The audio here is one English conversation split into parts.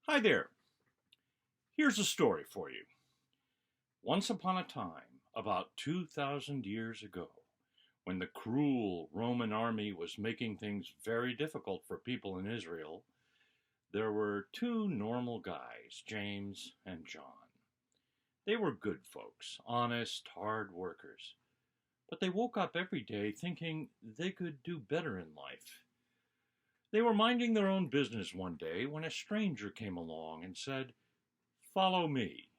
Hi there. Here's a story for you. Once upon a time, about 2,000 years ago, when the cruel Roman army was making things very difficult for people in Israel, there were two normal guys, James and John. They were good folks, honest, hard workers. But they woke up every day thinking they could do better in life. They were minding their own business one day when a stranger came along and said, "Follow me."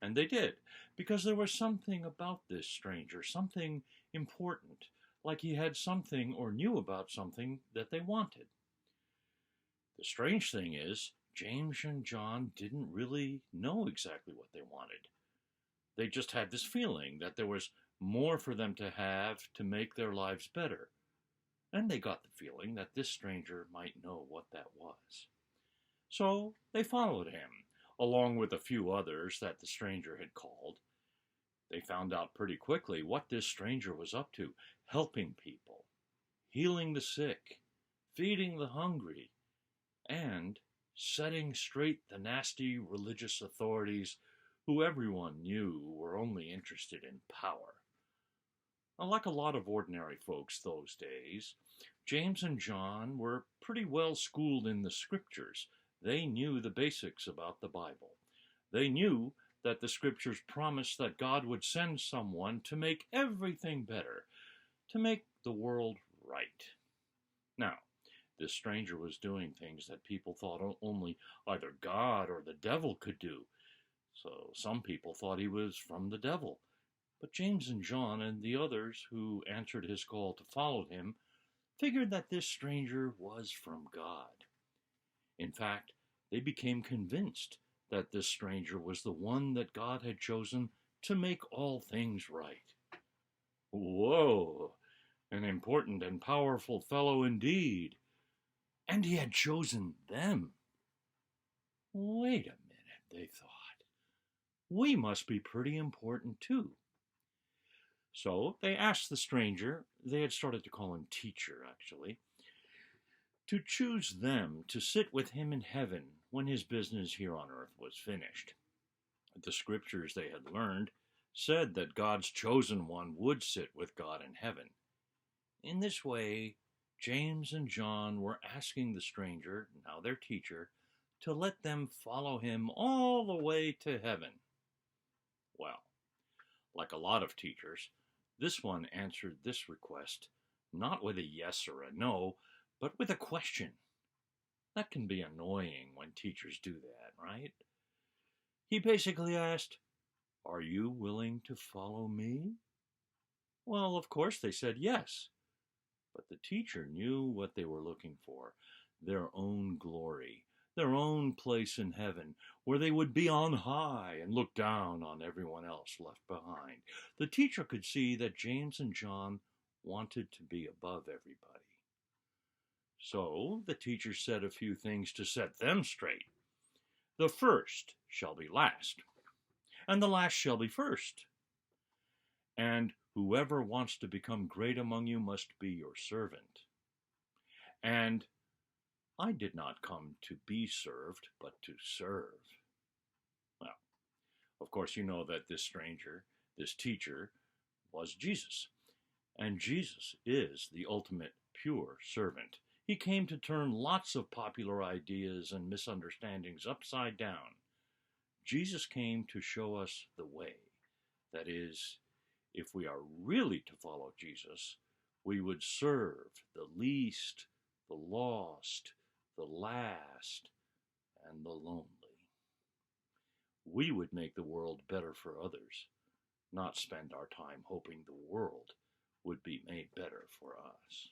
And they did, because there was something about this stranger, something important, like he had something or knew about something that they wanted. The strange thing is, James and John didn't really know exactly what they wanted. They just had this feeling that there was more for them to have to make their lives better. And they got the feeling that this stranger might know what that was. So they followed him, along with a few others that the stranger had called. They found out pretty quickly what this stranger was up to, helping people, healing the sick, feeding the hungry, and setting straight the nasty religious authorities who everyone knew were only interested in power. Like a lot of ordinary folks those days, James and John were pretty well schooled in the scriptures. They knew the basics about the Bible. They knew that the scriptures promised that God would send someone to make everything better, to make the world right. Now, this stranger was doing things that people thought only either God or the devil could do. So some people thought he was from the devil. But James and John and the others who answered his call to follow him figured that this stranger was from God. In fact, they became convinced that this stranger was the one that God had chosen to make all things right. Whoa, an important and powerful fellow indeed. And he had chosen them. Wait a minute, they thought. We must be pretty important too. So they asked the stranger, they had started to call him teacher actually, to choose them to sit with him in heaven when his business here on earth was finished. The scriptures they had learned said that God's chosen one would sit with God in heaven. In this way, James and John were asking the stranger, now their teacher, to let them follow him all the way to heaven. Well, like a lot of teachers, this one answered this request not with a yes or a no, but with a question. That can be annoying when teachers do that, right? He basically asked, "Are you willing to follow me?" Well, of course they said yes. But the teacher knew what they were looking for, their own glory, their own place in heaven, where they would be on high and look down on everyone else left behind. The teacher could see that James and John wanted to be above everybody. So the teacher said a few things to set them straight. The first shall be last, and the last shall be first. And whoever wants to become great among you must be your servant. And I did not come to be served, but to serve. Well, of course, you know that this stranger, this teacher, was Jesus. And Jesus is the ultimate pure servant. He came to turn lots of popular ideas and misunderstandings upside down. Jesus came to show us the way. That is, if we are really to follow Jesus, we would serve the least, the lost, the last, and the lonely. We would make the world better for others, not spend our time hoping the world would be made better for us.